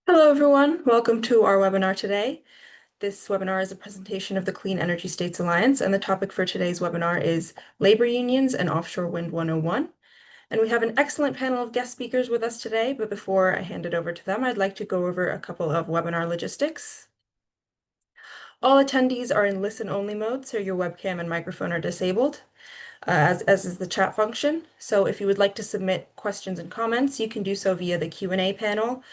Hello, everyone. Welcome to our webinar today. This webinar is a presentation of the Clean Energy States Alliance, and the topic for today's webinar is Labor Unions and Offshore Wind 101. And we have an excellent panel of guest speakers with us today, but before I hand it over to them, I'd like to go over a couple of webinar logistics. All attendees are in listen-only mode, so your webcam and microphone are disabled, as is the chat function. So if you would like to submit questions and comments, you can do so via the Q&A panel.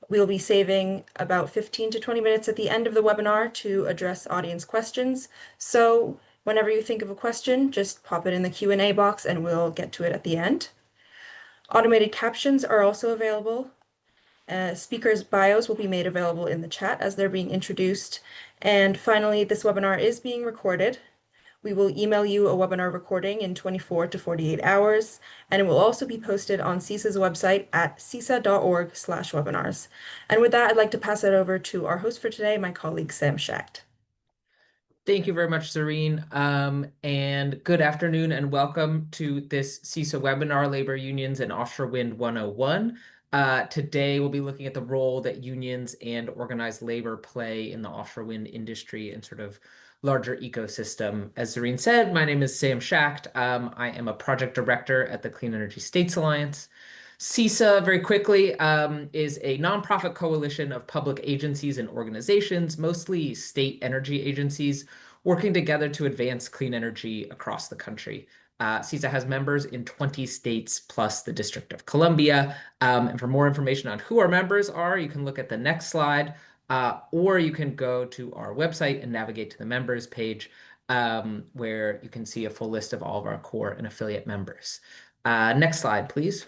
We'll be saving about 15 to 20 minutes at the end of the webinar to address audience questions. So whenever you think of a question, just pop it in the Q&A box and we'll get to it at the end. Automated captions are also available. Speakers' bios will be made available in the chat as they're being introduced. And finally, this webinar is being recorded. We will email you a webinar recording in 24 to 48 hours, and it will also be posted on CESA's website at cesa.org/webinars. And with that, I'd like to pass it over to our host for today, my colleague Sam Schacht. Thank you very much, Zareen, and good afternoon and welcome to this CESA webinar, Labor Unions and Offshore Wind 101. Today, we'll be looking at the role that unions and organized labor play in the offshore wind industry and sort of larger ecosystem. As Zareen said, my name is Sam Schacht. I am a project director at the Clean Energy States Alliance. CESA, very quickly, is a nonprofit coalition of public agencies and organizations, mostly state energy agencies, working together to advance clean energy across the country. CESA has members in 20 states plus the District of Columbia. And for more information on who our members are, you can look at the next slide, or you can go to our website and navigate to the members page, where you can see a full list of all of our core and affiliate members. Next slide, please.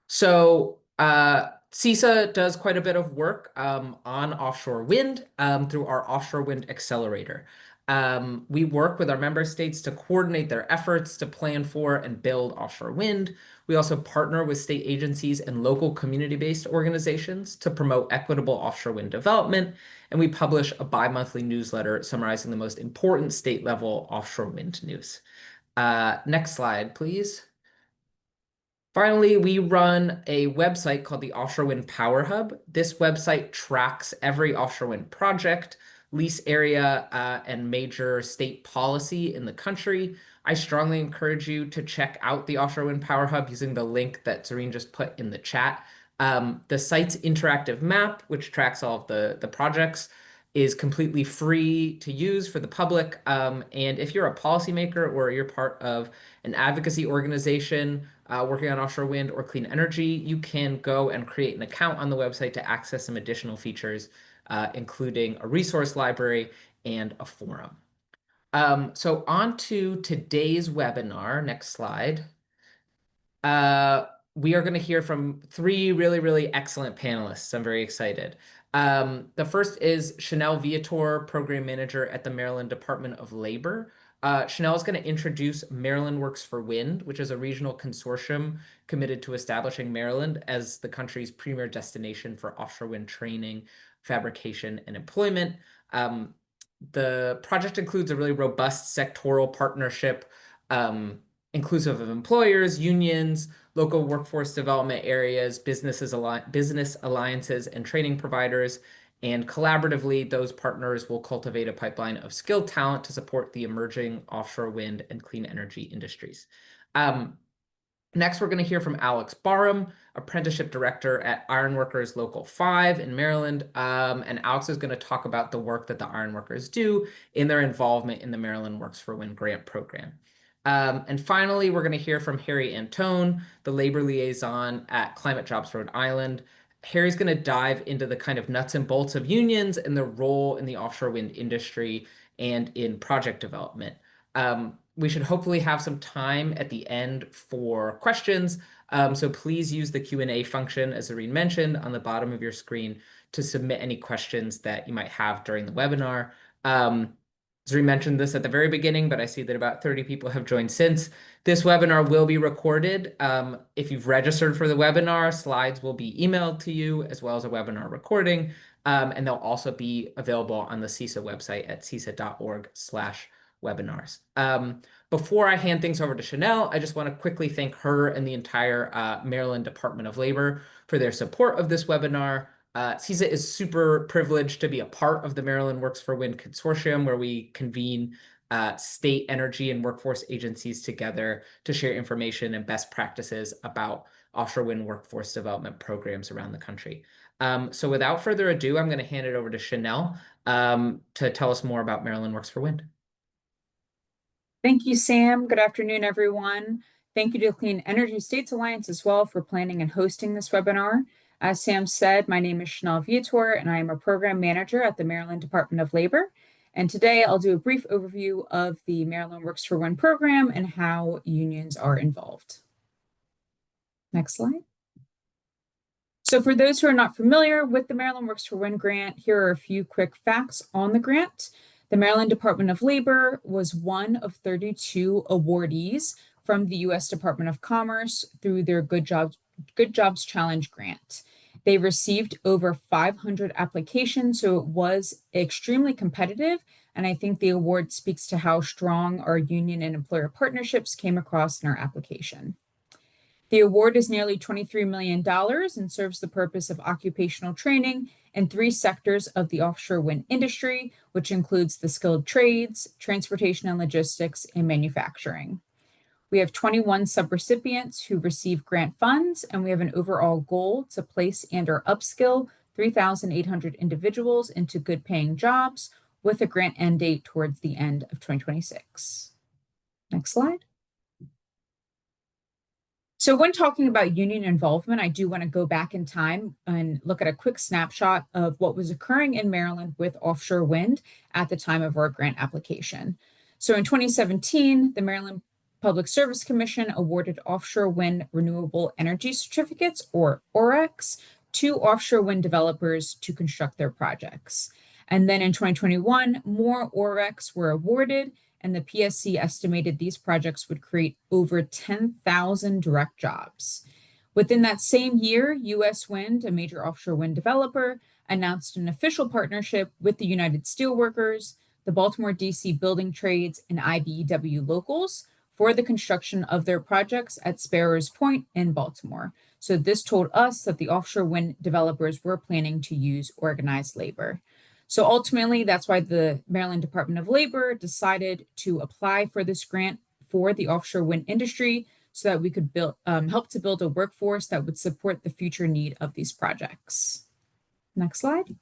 So CESA does quite a bit of work on offshore wind through our Offshore Wind Accelerator. We work with our member states to coordinate their efforts to plan for and build offshore wind. We also partner with state agencies and local community-based organizations to promote equitable offshore wind development. And we publish a bi-monthly newsletter summarizing the most important state-level offshore wind news. Next slide, please. Finally, we run a website called the Offshore Wind Power Hub. This website tracks every offshore wind project, lease area, and major state policy in the country. I strongly encourage you to check out the Offshore Wind Power Hub using the link that Zareen just put in the chat. The site's interactive map, which tracks all of the projects, is completely free to use for the public. And if you're a policymaker or you're part of an advocacy organization working on offshore wind or clean energy, you can go and create an account on the website to access some additional features, including a resource library and a forum. So on to today's webinar. Next slide. We are going to hear from three really, really excellent panelists. I'm very excited. The first is Chanel Viator, Program Manager at the Maryland Department of Labor. Chanel is going to introduce Maryland Works for Wind, which is a regional consortium committed to establishing Maryland as the country's premier destination for offshore wind training, fabrication, and employment. The project includes a really robust sectoral partnership, inclusive of employers, unions, local workforce development areas, business alliances, and training providers. And collaboratively, those partners will cultivate a pipeline of skilled talent to support the emerging offshore wind and clean energy industries. Next, we're going to hear from Alex Barham, Apprenticeship Director at Ironworkers Local 5 in Maryland. And Alex is going to talk about the work that the ironworkers do in their involvement in the Maryland Works for Wind grant program. And finally, we're going to hear from Harry Antone, the labor liaison at Climate Jobs Rhode Island. Harry's going to dive into the kind of nuts and bolts of unions and their role in the offshore wind industry and in project development. We should hopefully have some time at the end for questions. So please use the Q&A function, as Zareen mentioned, on the bottom of your screen to submit any questions that you might have during the webinar. Zareen mentioned this at the very beginning, but I see that about 30 people have joined since. This webinar will be recorded. If you've registered for the webinar, slides will be emailed to you, as well as a webinar recording. And they'll also be available on the CESA website at cesa.org/webinars. webinars. Before I hand things over to Chanel, I just want to quickly thank her and the entire Maryland Department of Labor for their support of this webinar. CESA is super privileged to be a part of the Maryland Works for Wind Consortium, where we convene state energy and workforce agencies together to share information and best practices about offshore wind workforce development programs around the country. So without further ado, I'm going to hand it over to Chanel to tell us more about Maryland Works for Wind. Thank you, Sam. Good afternoon, everyone. Thank you to the Clean Energy States Alliance as well for planning and hosting this webinar. As Sam said, my name is Chanel Viator, and I am a program manager at the Maryland Department of Labor. And today I'll do a brief overview of the Maryland Works for Wind program and how unions are involved. Next slide. So for those who are not familiar with the Maryland Works for Wind grant, here are a few quick facts on the grant. The Maryland Department of Labor was one of 32 awardees from the U.S. Department of Commerce through their Good Jobs Challenge grant. They received over 500 applications, so it was extremely competitive, and I think the award speaks to how strong our union and employer partnerships came across in our application. The award is nearly $23 million and serves the purpose of occupational training in 3 sectors of the offshore wind industry, which includes the skilled trades, transportation and logistics, and manufacturing. We have 21 subrecipients who receive grant funds, and we have an overall goal to place and/or upskill 3,800 individuals into good paying jobs with a grant end date towards the end of 2026. Next slide. So when talking about union involvement, I do want to go back in time and look at a quick snapshot of what was occurring in Maryland with offshore wind at the time of our grant application. So in 2017, the Maryland Public Service Commission awarded offshore wind renewable energy certificates, or ORECs, to offshore wind developers to construct their projects. And then in 2021, more ORECs were awarded, and the PSC estimated these projects would create over 10,000 direct jobs. Within that same year, US Wind, a major offshore wind developer, announced an official partnership with the United Steelworkers, the Baltimore DC Building Trades, and IBEW locals for the construction of their projects at Sparrows Point in Baltimore. So this told us that the offshore wind developers were planning to use organized labor. So ultimately, that's why the Maryland Department of Labor decided to apply for this grant for the offshore wind industry so that we could help to build a workforce that would support the future need of these projects. Next slide.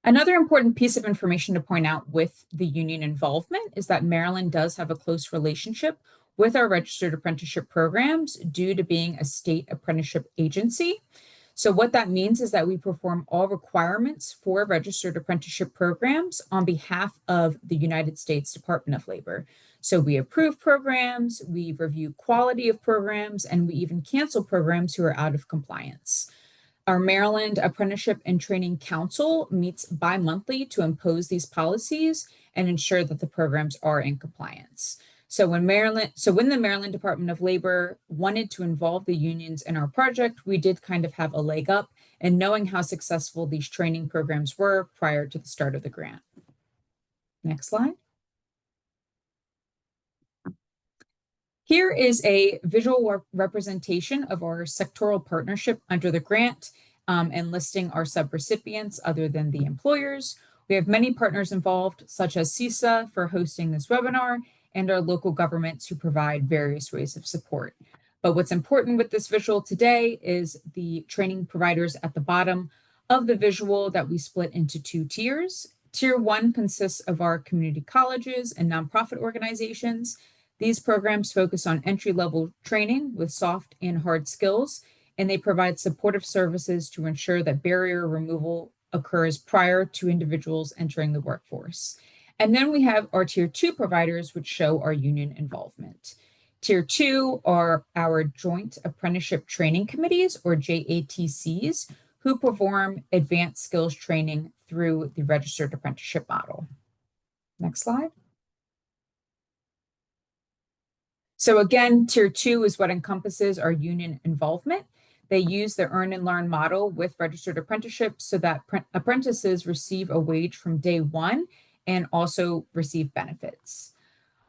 Another important piece of information to point out with the union involvement is that Maryland does have a close relationship with our registered apprenticeship programs due to being a state apprenticeship agency. So what that means is that we perform all requirements for registered apprenticeship programs on behalf of the United States Department of Labor. So we approve programs, we review quality of programs, and we even cancel programs who are out of compliance. Our Maryland Apprenticeship and Training Council meets bi-monthly to impose these policies and ensure that the programs are in compliance. So when the Maryland Department of Labor wanted to involve the unions in our project, we did kind of have a leg up in knowing how successful these training programs were prior to the start of the grant. Next slide. Here is a visual representation of our sectoral partnership under the grant and listing our subrecipients other than the employers. We have many partners involved, such as CESA for hosting this webinar, and our local governments who provide various ways of support. But what's important with this visual today is the training providers at the bottom of the visual that we split into 2 tiers. Tier 1 consists of our community colleges and nonprofit organizations. These programs focus on entry-level training with soft and hard skills, and they provide supportive services to ensure that barrier removal occurs prior to individuals entering the workforce. And then we have our Tier 2 providers, which show our union involvement. Tier 2 are our Joint Apprenticeship Training Committees, or JATCs, who perform advanced skills training through the registered apprenticeship model. Next slide. So again, Tier 2 is what encompasses our union involvement. They use the earn and learn model with registered apprenticeships so that apprentices receive a wage from day 1 and also receive benefits.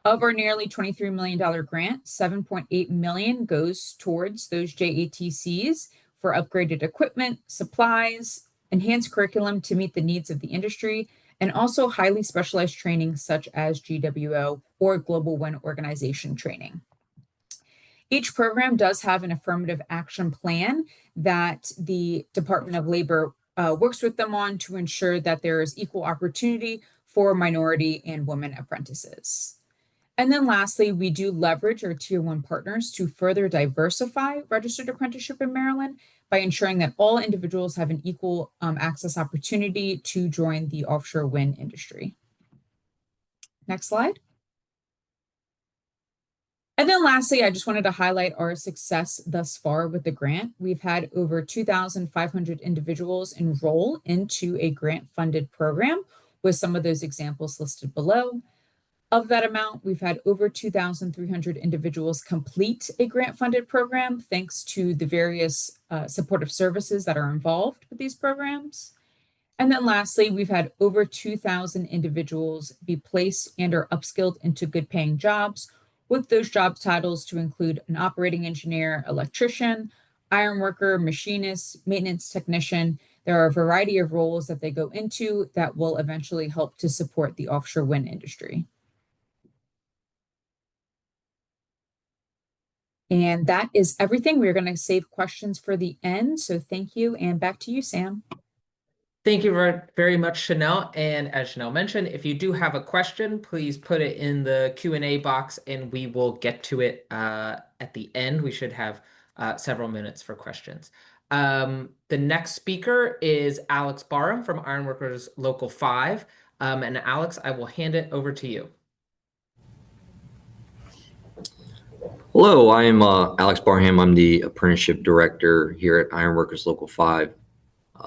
Of our nearly $23 million grant, $7.8 million goes towards those JATCs for upgraded equipment, supplies, enhanced curriculum to meet the needs of the industry, and also highly specialized training such as GWO or Global Wind Organization training. Each program does have an affirmative action plan that the Department of Labor works with them on to ensure that there is equal opportunity for minority and women apprentices. And then lastly, we do leverage our Tier 1 partners to further diversify registered apprenticeship in Maryland by ensuring that all individuals have an equal access opportunity to join the offshore wind industry. Next slide. And then lastly, I just wanted to highlight our success thus far with the grant. We've had over 2,500 individuals enroll into a grant-funded program with some of those examples listed below. Of that amount, we've had over 2,300 individuals complete a grant-funded program thanks to the various supportive services that are involved with these programs. And then lastly, we've had over 2,000 individuals be placed and are upskilled into good paying jobs, with those job titles to include an operating engineer, electrician, iron worker, machinist, maintenance technician. There are a variety of roles that they go into that will eventually help to support the offshore wind industry. And that is everything. We're going to save questions for the end. So thank you. And back to you, Sam. Thank you very much, Chanel. And as Chanel mentioned, if you do have a question, please put it in the Q&A box and we will get to it at the end. We should have several minutes for questions. The next speaker is Alex Barham from Ironworkers Local 5. And Alex, I will hand it over to you. Hello, I am Alex Barham. I'm the apprenticeship director here at Ironworkers Local 5,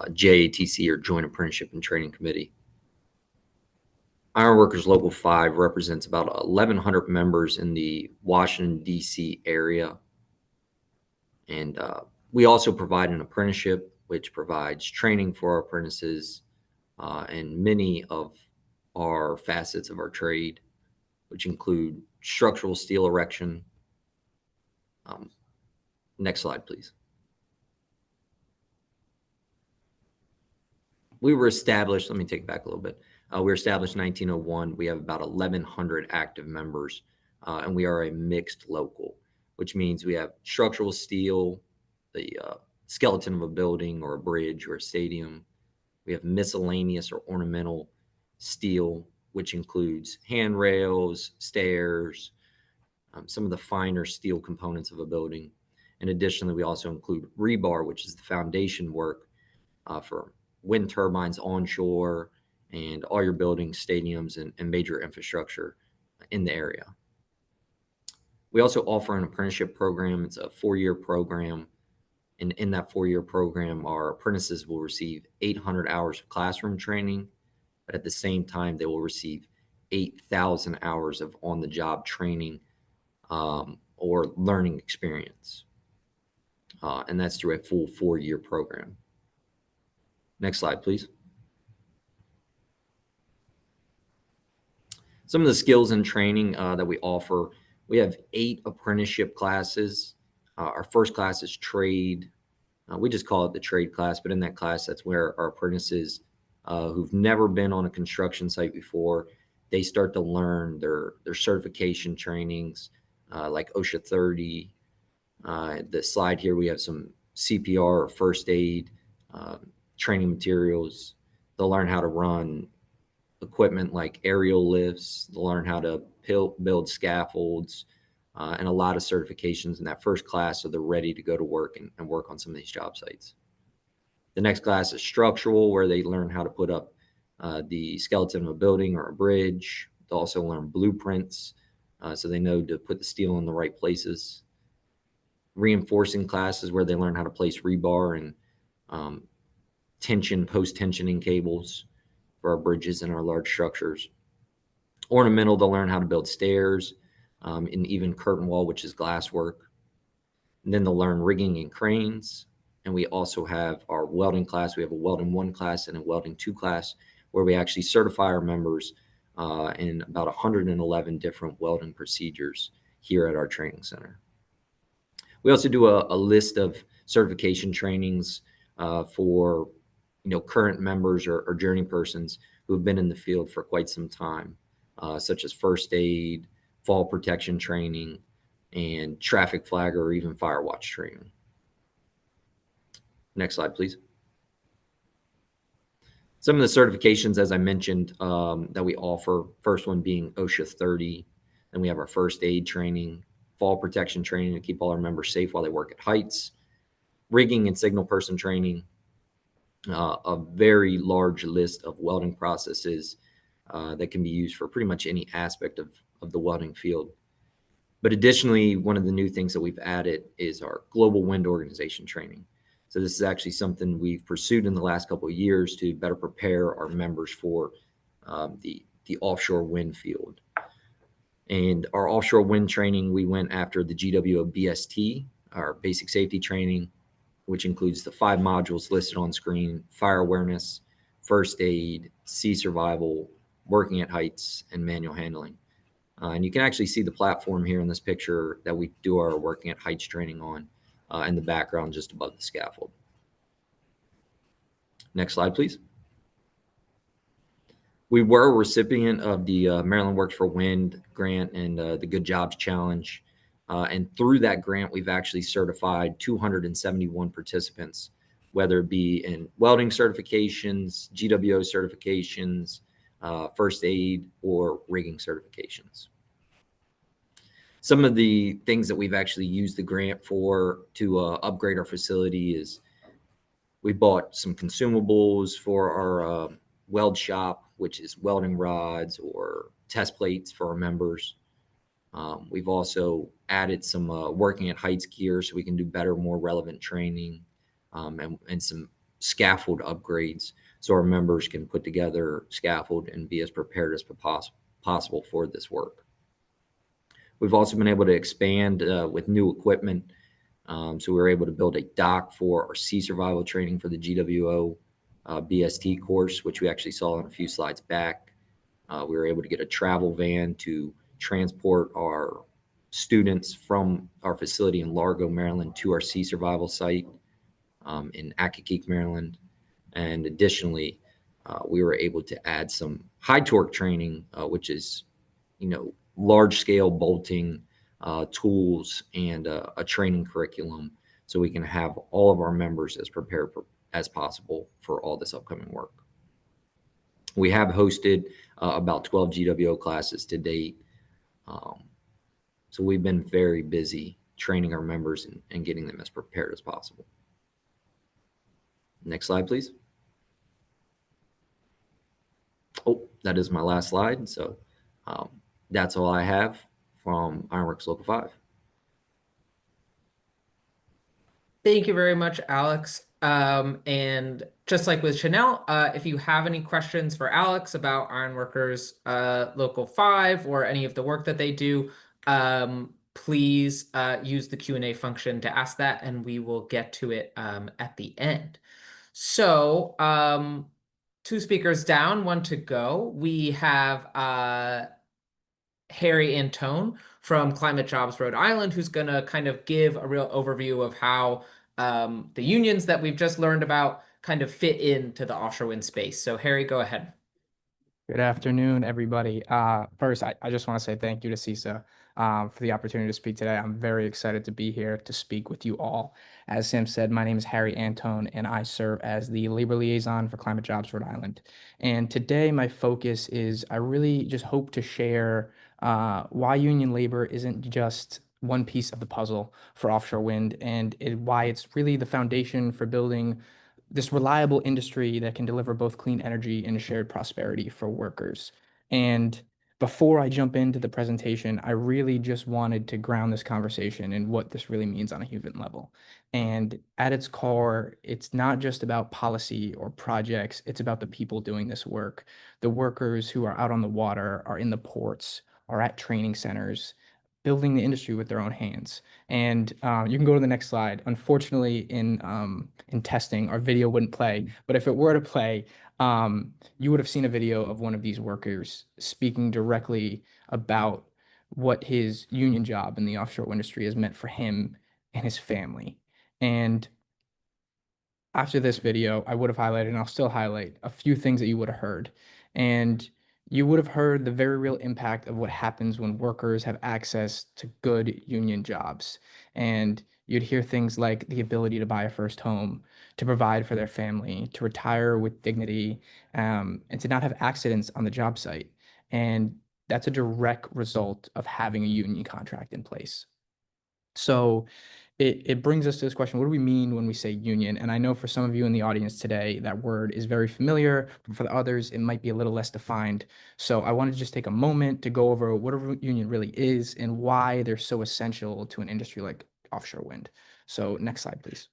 JATC, or Joint Apprenticeship and Training Committee. Ironworkers Local 5 represents about 1,100 members in the Washington, D.C. area. And we also provide an apprenticeship, which provides training for our apprentices and many of our facets of our trade, which include structural steel erection. Next slide, please. We were established, let me take it back a little bit. We were established in 1901. We have about 1,100 active members, and we are a mixed local, which means we have structural steel, the skeleton of a building or a bridge or a stadium. We have miscellaneous or ornamental steel, which includes handrails, stairs, some of the finer steel components of a building. And additionally, we also include rebar, which is the foundation work for wind turbines onshore and all your buildings, stadiums, and major infrastructure in the area. We also offer an apprenticeship program. It's a 4-year program. And in that 4-year program, our apprentices will receive 800 hours of classroom training, but at the same time, they will receive 8,000 hours of on-the-job training or learning experience. And that's through a full 4-year program. Next slide, please. Some of the skills and training that we offer, we have 8 apprenticeship classes. Our first class is trade. We just call it the trade class, but in that class, that's where our apprentices who've never been on a construction site before, they start to learn their certification trainings like OSHA 30. The slide here, we have some CPR or first aid training materials. They'll learn how to run equipment like aerial lifts. They'll learn how to build scaffolds and a lot of certifications in that first class, so they're ready to go to work and work on some of these job sites. The next class is structural, where they learn how to put up the skeleton of a building or a bridge. They'll also learn blueprints, so they know to put the steel in the right places. Reinforcing classes, where they learn how to place rebar and post-tensioning cables for our bridges and our large structures. Ornamental, they'll learn how to build stairs and even curtain wall, which is glass work. And then they'll learn rigging and cranes. And we also have our welding class. We have a welding 1 class and a welding 2 class, where we actually certify our members and about 111 different welding procedures here at our training center. We also do a list of certification trainings for current members or journey persons who have been in the field for quite some time, such as first aid, fall protection training, and traffic flag or even fire watch training. Next slide, please. Some of the certifications, as I mentioned, that we offer, first one being OSHA 30. Then we have our first aid training, fall protection training to keep all our members safe while they work at heights, rigging and signal person training, a very large list of welding processes that can be used for pretty much any aspect of the welding field. But additionally, one of the new things that we've added is our global wind organization training. So this is actually something we've pursued in the last couple of years to better prepare our members for the offshore wind field. And our offshore wind training, we went after the GWO BST, our basic safety training, which includes the 5 modules listed on screen: fire awareness, first aid, sea survival, working at heights, and manual handling. And you can actually see the platform here in this picture that we do our working at heights training on in the background just above the scaffold. Next slide, please. We were a recipient of the Maryland Works for Wind grant and the Good Jobs Challenge. And through that grant, we've actually certified 271 participants, whether it be in welding certifications, GWO certifications, first aid, or rigging certifications. Some of the things that we've actually used the grant for to upgrade our facility is we bought some consumables for our weld shop, which is welding rods or test plates for our members. We've also added some working at heights gear so we can do better, more relevant training, and some scaffold upgrades so our members can put together scaffold and be as prepared as possible for this work. We've also been able to expand with new equipment. So we were able to build a dock for our sea survival training for the GWO BST course, which we actually saw on a few slides back. We were able to get a travel van to transport our students from our facility in Largo, Maryland, to our sea survival site in Accokeek, Maryland. And additionally, we were able to add some high torque training, which is, large scale bolting tools and a training curriculum, so we can have all of our members as prepared as possible for all this upcoming work. We have hosted about 12 GWO classes to date. So we've been very busy training our members and getting them as prepared as possible. Next slide, please. Oh, that is my last slide. So that's all I have from Ironworks Local 5. Thank you very much, Alex. And just like with Chanel, if you have any questions for Alex about Ironworkers Local 5 or any of the work that they do, please use the Q&A function to ask that, and we will get to it at the end. So 2 speakers down, 1 to go. We have Harry Antone from Climate Jobs Rhode Island, who's going to kind of give a real overview of how the unions that we've just learned about kind of fit into the offshore wind space. So Harry, go ahead. Good afternoon, everybody. First, I just want to say thank you to CESA for the opportunity to speak today. I'm very excited to be here to speak with you all. As Sam said, my name is Harry Antone, and I serve as the labor liaison for Climate Jobs Rhode Island. And today, my focus is I really just hope to share why union labor isn't just one piece of the puzzle for offshore wind, and why it's really the foundation for building this reliable industry that can deliver both clean energy and shared prosperity for workers. And before I jump into the presentation, I really just wanted to ground this conversation in what this really means on a human level. And at its core, it's not just about policy or projects, it's about the people doing this work. The workers who are out on the water, are in the ports, are at training centers, building the industry with their own hands. And you can go to the next slide. Unfortunately, in testing, our video wouldn't play. But if it were to play, you would have seen a video of one of these workers speaking directly about what his union job in the offshore industry has meant for him and his family. And after this video, I would have highlighted, and I'll still highlight, a few things that you would have heard. And you would have heard the very real impact of what happens when workers have access to good union jobs. And you'd hear things like the ability to buy a first home, to provide for their family, to retire with dignity, and to not have accidents on the job site. And that's a direct result of having a union contract in place. So it brings us to this question: what do we mean when we say union? And I know for some of you in the audience today, that word is very familiar, but for the others, it might be a little less defined. So I want to just take a moment to go over what a union really is and why they're so essential to an industry like offshore wind. So next slide, please.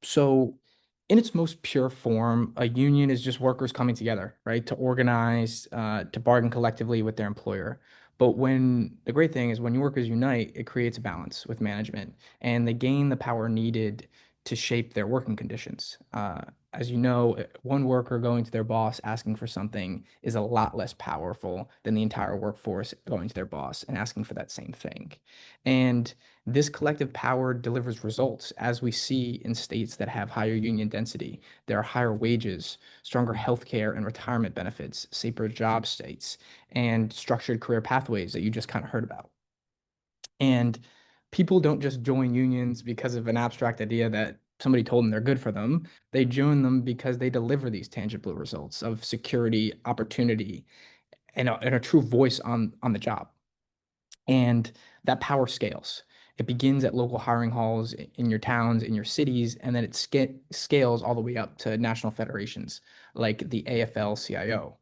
So in its most pure form, a union is just workers coming together, right, to organize, to bargain collectively with their employer. But when the great thing is when workers unite, it creates a balance with management and they gain the power needed to shape their working conditions. As you know, one worker going to their boss asking for something is a lot less powerful than the entire workforce going to their boss and asking for that same thing. And this collective power delivers results, as we see in states that have higher union density. There are higher wages, stronger healthcare and retirement benefits, safer job states, and structured career pathways that you just kind of heard about. And people don't just join unions because of an abstract idea that somebody told them they're good for them. They join them because they deliver these tangible results of security, opportunity, and a true voice on the job. And that power scales. It begins at local hiring halls in your towns, in your cities, and then it scales all the way up to national federations like the AFL-CIO.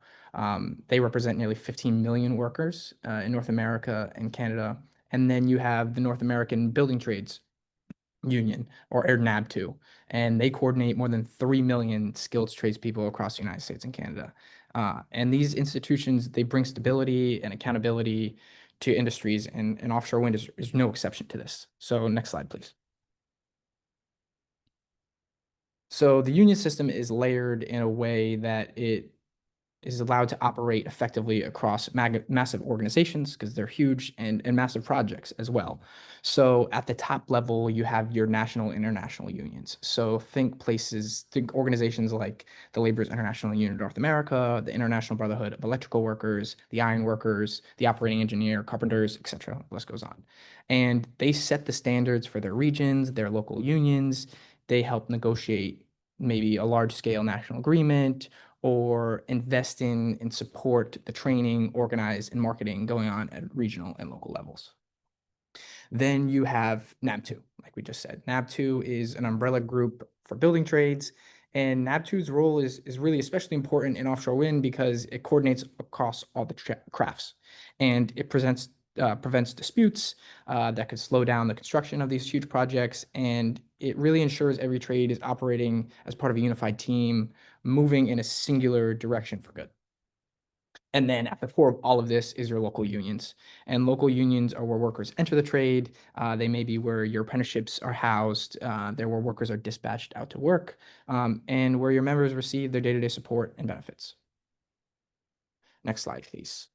They represent nearly 15 million workers in North America and Canada. And then you have the North American Building Trades Union, or NAB2, and they coordinate more than 3 million skilled tradespeople across the United States and Canada. And these institutions, they bring stability and accountability to industries, and offshore wind is no exception to this. So next slide, please. So the union system is layered in a way that it is allowed to operate effectively across massive organizations because they're huge, and massive projects as well. So at the top level, you have your national, international unions. So think organizations like the Laborers International Union of North America, the International Brotherhood of Electrical Workers, the Iron Workers, the Operating Engineer, Carpenters, etc. The list goes on. And they set the standards for their regions, their local unions. They help negotiate maybe a large scale national agreement, or invest in and support the training, organize, and marketing going on at regional and local levels. Then you have NAB2, like we just said. NAB2 is an umbrella group for building trades, and NAB2's role is really especially important in offshore wind because it coordinates across all the crafts, and it prevents disputes that could slow down the construction of these huge projects, and it really ensures every trade is operating as part of a unified team, moving in a singular direction for good. And then at the core of all of this is your local unions. And local unions are where workers enter the trade. They may be where your apprenticeships are housed. They're where workers are dispatched out to work, and where your members receive their day-to-day support and benefits. Next slide, please.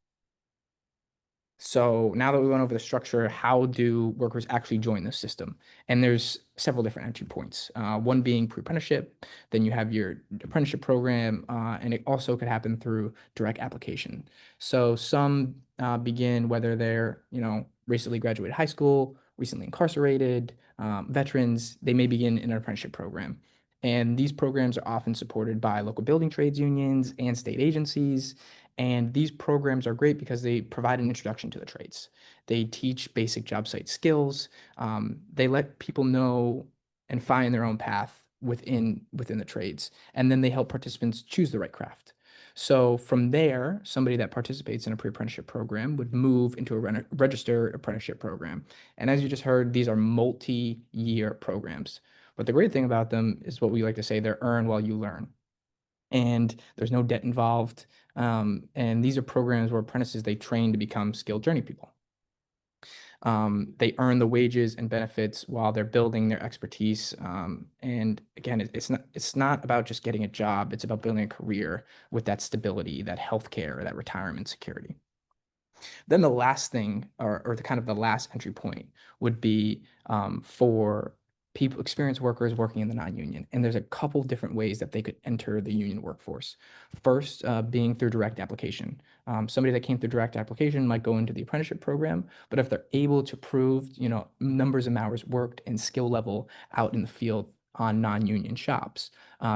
So now that we went over the structure, how do workers actually join the system? And there's several different entry points. One being pre-apprenticeship, then you have your apprenticeship program, and it also could happen through direct application. So some begin whether they're, recently graduated high school, recently incarcerated, veterans, they may begin in an apprenticeship program. And these programs are often supported by local building trades unions and state agencies. And these programs are great because they provide an introduction to the trades. They teach basic job site skills. They let people know and find their own path within the trades. And then they help participants choose the right craft. So from there, somebody that participates in a pre-apprenticeship program would move into a registered apprenticeship program. And as you just heard, these are multi-year programs. But the great thing about them is what we like to say, they're earn while you learn. And there's no debt involved. And these are programs where apprentices, they train to become skilled journey people. They earn the wages and benefits while they're building their expertise. And again, it's not about just getting a job. It's about building a career with that stability, that healthcare, that retirement security. Then the last thing, or the kind of the last entry point, would be for people, experienced workers working in the non-union. And there's a couple different ways that they could enter the union workforce. First, being through direct application. Somebody that came through direct application might go into the apprenticeship program, but if they're able to prove, numbers of hours worked and skill level out in the field on non-union shops,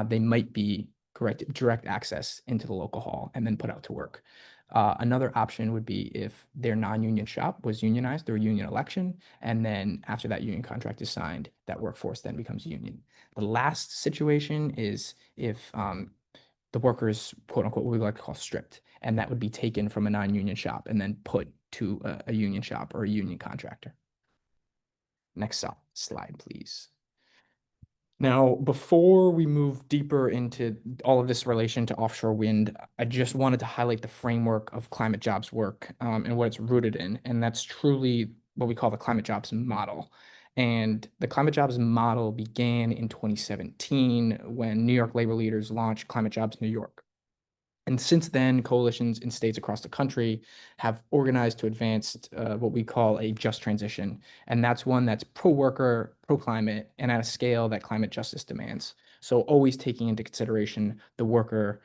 they might be direct access into the local hall and then put out to work. Another option would be if their non-union shop was unionized through a union election, and then after that union contract is signed, that workforce then becomes union. The last situation is if the workers, quote unquote, what we like to call stripped, and that would be taken from a non-union shop and then put to a union shop or a union contractor. Next slide, please. Now, before we move deeper into all of this relation to offshore wind, I just wanted to highlight the framework of climate jobs work and what it's rooted in. And that's truly what we call the climate jobs model. And the climate jobs model began in 2017 when New York labor leaders launched Climate Jobs New York. And since then, coalitions in states across the country have organized to advance what we call a just transition. And that's one that's pro-worker, pro-climate, and at a scale that climate justice demands. So always taking into consideration the worker,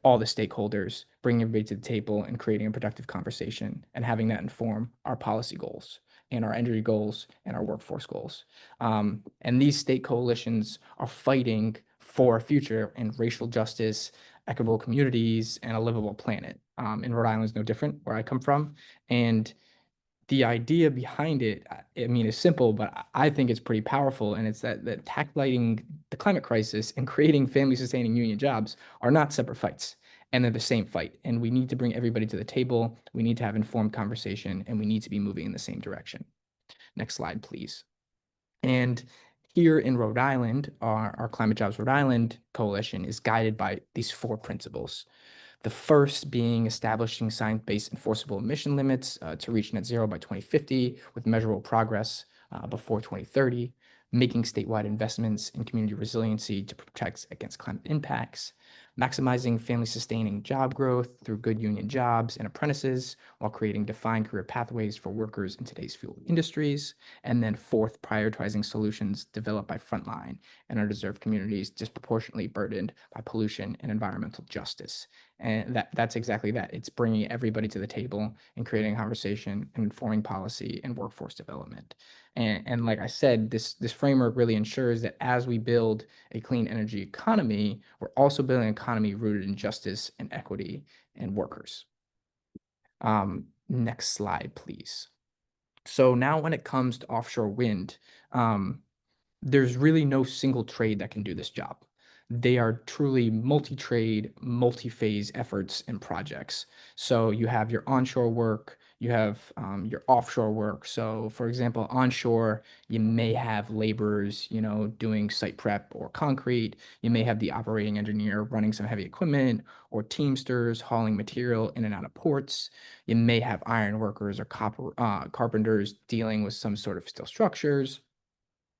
all the stakeholders, bringing everybody to the table and creating a productive conversation and having that inform our policy goals and our energy goals and our workforce goals. And these state coalitions are fighting for a future in racial justice, equitable communities, and a livable planet. And Rhode Island is no different, where I come from. And the idea behind it, I mean, is simple, but I think it's pretty powerful. And it's that tackling the climate crisis and creating family-sustaining union jobs are not separate fights. And they're the same fight. And we need to bring everybody to the table. We need to have informed conversation, and we need to be moving in the same direction. Next slide, please. And here in Rhode Island, our Climate Jobs Rhode Island coalition is guided by these 4 principles. The first being establishing science-based enforceable emission limits to reach net zero by 2050 with measurable progress before 2030, making statewide investments in community resiliency to protect against climate impacts, maximizing family-sustaining job growth through good union jobs and apprentices while creating defined career pathways for workers in today's fuel industries, and then 4th, prioritizing solutions developed by frontline and underserved communities disproportionately burdened by pollution and environmental justice. And that's exactly that. It's bringing everybody to the table and creating a conversation and informing policy and workforce development. And like I said, this framework really ensures that as we build a clean energy economy, we're also building an economy rooted in justice and equity and workers. Next slide, please. So now when it comes to offshore wind, there's really no single trade that can do this job. They are truly multi-trade, multi-phase efforts and projects. So you have your onshore work, you have your offshore work. So for example, onshore, you may have laborers, doing site prep or concrete. You may have the operating engineer running some heavy equipment, or teamsters hauling material in and out of ports. You may have iron workers or carpenters dealing with some sort of steel structures.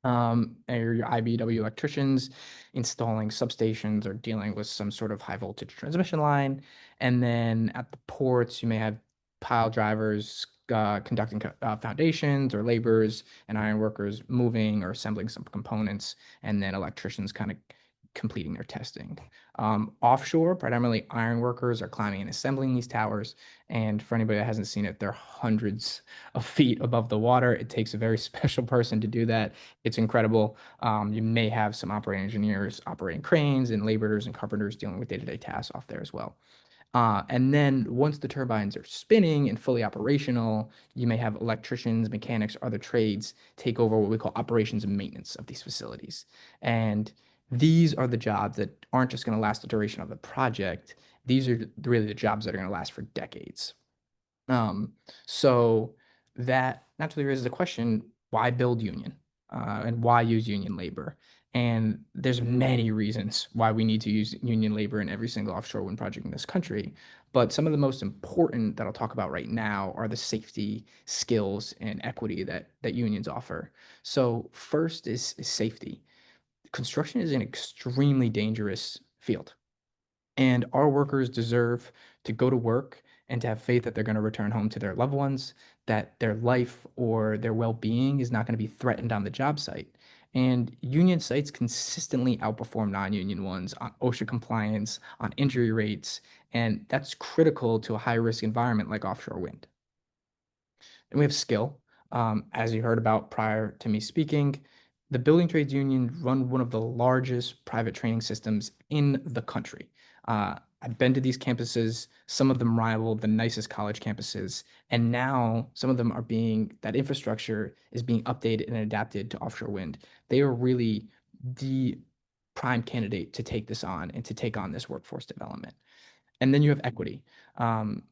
Or your IBW electricians installing substations or dealing with some sort of high voltage transmission line. And then at the ports, you may have pile drivers conducting foundations, or laborers and iron workers moving or assembling some components, and then electricians kind of completing their testing. Offshore, primarily iron workers are climbing and assembling these towers. And for anybody that hasn't seen it, they're hundreds of feet above the water. It takes a very special person to do that. It's incredible. You may have some operating engineers operating cranes, and laborers and carpenters dealing with day-to-day tasks off there as well. And then once the turbines are spinning and fully operational, you may have electricians, mechanics, or other trades take over what we call operations and maintenance of these facilities. And these are the jobs that aren't just going to last the duration of the project. These are really the jobs that are going to last for decades. So that naturally raises the question, why build union? and why use union labor. And there's many reasons why we need to use union labor in every single offshore wind project in this country. But some of the most important that I'll talk about right now are the safety, skills, and equity that unions offer. So first is safety. Construction is an extremely dangerous field. And our workers deserve to go to work and to have faith that they're going to return home to their loved ones, that their life or their well-being is not going to be threatened on the job site. And union sites consistently outperform non-union ones on OSHA compliance, on injury rates, and that's critical to a high-risk environment like offshore wind. And we have skill. As you heard about prior to me speaking, the building trades union run one of the largest private training systems in the country. I've been to these campuses. Some of them rival the nicest college campuses. And now some of them are that infrastructure is being updated and adapted to offshore wind. They are really the prime candidate to take this on and to take on this workforce development. And then you have equity. Um,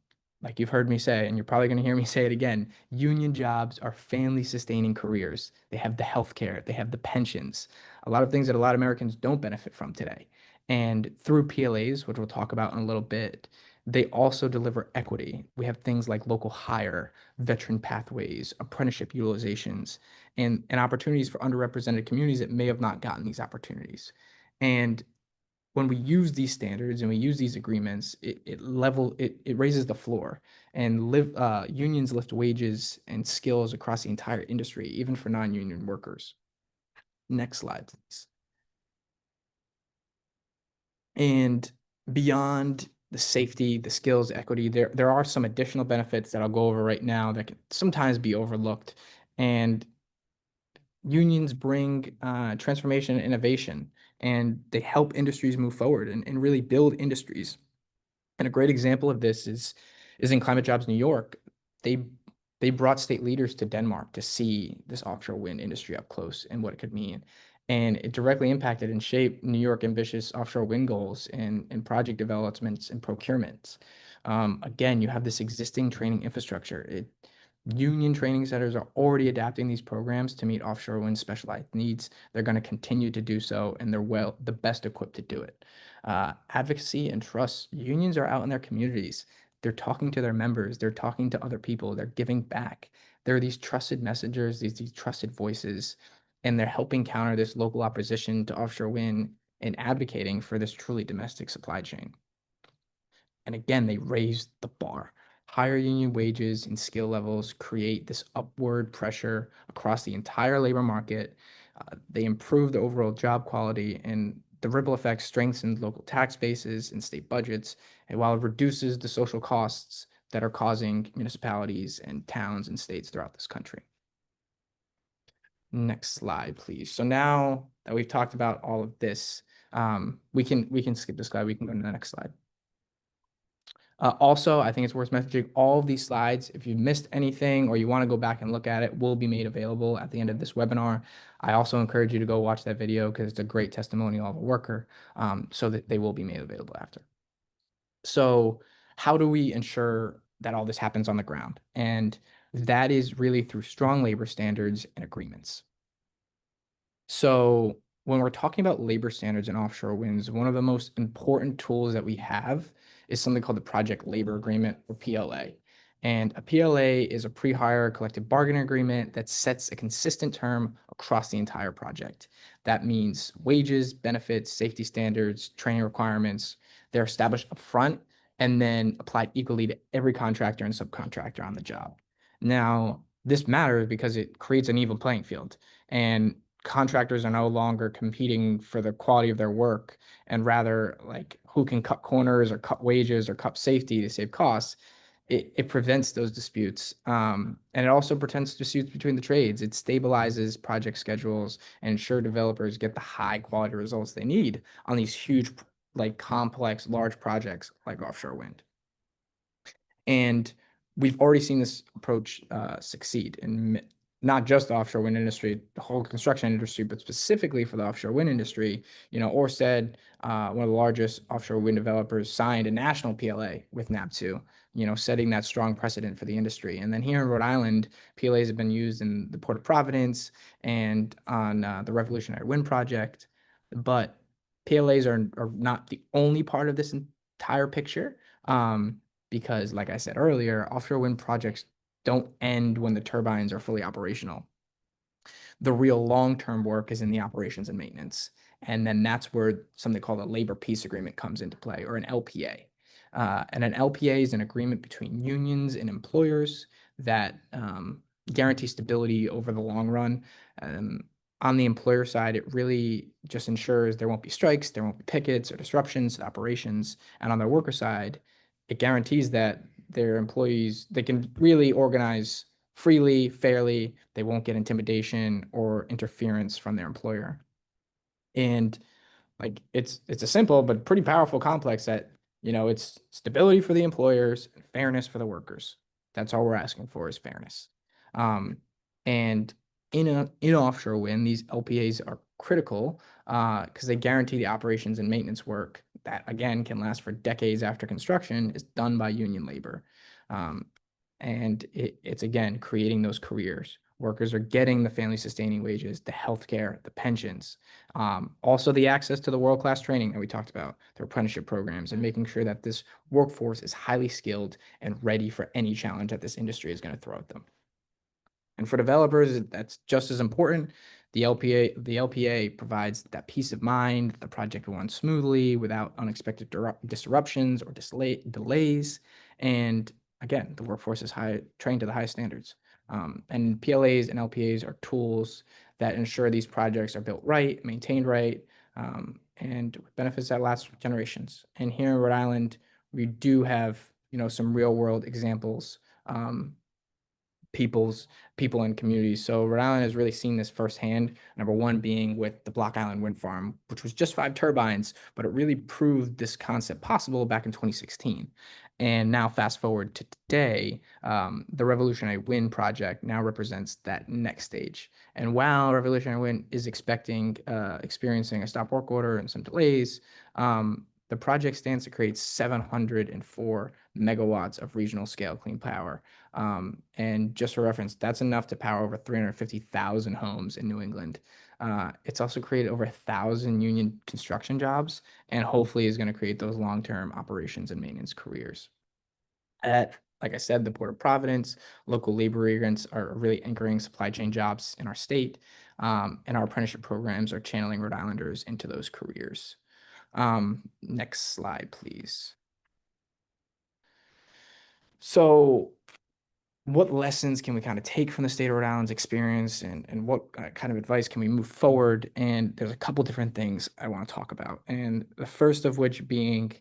like you've heard me say, and you're probably going to hear me say it again, union jobs are family sustaining careers. They have the healthcare, they have the pensions, a lot of things that a lot of Americans don't benefit from today. And through PLAs, which we'll talk about in a little bit, they also deliver equity. We have things like local hire, veteran pathways, apprenticeship utilizations, and opportunities for underrepresented communities that may have not gotten these opportunities. And when we use these standards and we use these agreements, it raises the floor and unions lift wages and skills across the entire industry, even for non-union workers. Next slide, please. And beyond the safety, the skills, equity, there are some additional benefits that I'll go over right now that can sometimes be overlooked. And unions bring transformation and innovation, and they help industries move forward and really build industries. And a great example of this is in Climate Jobs New York. They they brought state leaders to Denmark to see this offshore wind industry up close and what it could mean. And it directly impacted and shaped New York ambitious offshore wind goals and project developments and procurements. Again, you have this existing training infrastructure. Union training centers are already adapting these programs to meet offshore wind specialized needs. They're going to continue to do so, and they're the best equipped to do it. Advocacy and trust. Unions are out in their communities. They're talking to their members. They're talking to other people. They're giving back. There are these trusted messengers, these trusted voices, and they're helping counter this local opposition to offshore wind and advocating for this truly domestic supply chain. And again, they raised the bar. Higher union wages and skill levels create this upward pressure across the entire labor market. They improve the overall job quality, and the ripple effect strengthens local tax bases and state budgets, and while it reduces the social costs that are causing municipalities and towns and states throughout this country. Next slide, please. So now that we've talked about all of this, we can skip this slide. We can go to the next slide. Also, I think it's worth mentioning all of these slides. If you missed anything or you want to go back and look at it, will be made available at the end of this webinar. I also encourage you to go watch that video because it's a great testimonial of a worker, so that they will be made available after. So how do we ensure that all this happens on the ground? And that is really through strong labor standards and agreements. So when we're talking about labor standards in offshore winds, one of the most important tools that we have is something called the Project Labor Agreement, or PLA. And a PLA is a pre-hire collective bargaining agreement that sets a consistent term across the entire project. That means wages, benefits, safety standards, training requirements. They're established upfront and then applied equally to every contractor and subcontractor on the job. Now, this matters because it creates an even playing field, and contractors are no longer competing for the quality of their work, and rather like who can cut corners or cut wages or cut safety to save costs. It prevents those disputes, and it also prevents disputes between the trades. It stabilizes project schedules and ensure developers get the high quality results they need on these huge, like complex, large projects like offshore wind. And we've already seen this approach succeed in not just the offshore wind industry, the whole construction industry, but specifically for the offshore wind industry, Ørsted, one of the largest offshore wind developers, signed a national PLA with NAP2, setting that strong precedent for the industry. And then here in Rhode Island, PLAs have been used in the Port of Providence and on the Revolutionary Wind Project. But PLAs are not the only part of this entire picture, because, like I said earlier, offshore wind projects don't end when the turbines are fully operational. The real long-term work is in the operations and maintenance. And then that's where something called a labor peace agreement comes into play, or an LPA. And an LPA is an agreement between unions and employers that guarantee stability over the long run. On the employer side, it really just ensures there won't be strikes, there won't be pickets or disruptions to operations. And on the worker side, it guarantees that their employees, they can really organize freely, fairly. They won't get intimidation or interference from their employer. And like it's a simple but pretty powerful complex that, it's stability for the employers and fairness for the workers. That's all we're asking for is fairness. And in offshore wind, these LPAs are critical because they guarantee the operations and maintenance work that, again, can last for decades after construction is done by union labor. And it's, again, creating those careers. Workers are getting the family sustaining wages, the healthcare, the pensions, also the access to the world-class training that we talked about, the apprenticeship programs, and making sure that this workforce is highly skilled and ready for any challenge that this industry is going to throw at them. And for developers, that's just as important. The LPA provides that peace of mind. The project will run smoothly without unexpected disruptions or delays. And again, the workforce is trained to the highest standards. And PLAs and LPAs are tools that ensure these projects are built right, maintained right, and benefits that last generations. And here in Rhode Island, we do have, some real world examples, people and communities. So Rhode Island has really seen this firsthand. Number one being with the Block Island Wind Farm, which was just 5 turbines, but it really proved this concept possible back in 2016. And now fast forward to today, the Revolutionary Wind project now represents that next stage. And while Revolutionary Wind is experiencing a stop work order and some delays, the project stands to create 704 megawatts of regional scale clean power. And just for reference, that's enough to power over 350,000 homes in New England. It's also created over 1,000 union construction jobs, and hopefully is going to create those long-term operations and maintenance careers. Like I said, the Port of Providence, local labor immigrants are really anchoring supply chain jobs in our state, and our apprenticeship programs are channeling Rhode Islanders into those careers. Next slide, please. So what lessons can we kind of take from the state of Rhode Island's experience, and what kind of advice can we move forward? And there's a couple different things I want to talk about. And the first of which being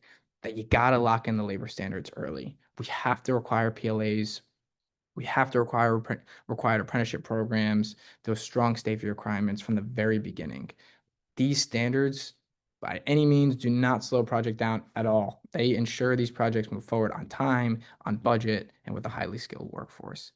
that you got to lock in the labor standards early. We have to require PLAs. We have to require required apprenticeship programs, those strong safety requirements from the very beginning. These standards, by any means, do not slow a project down at all. They ensure these projects move forward on time, on budget, and with a highly skilled workforce.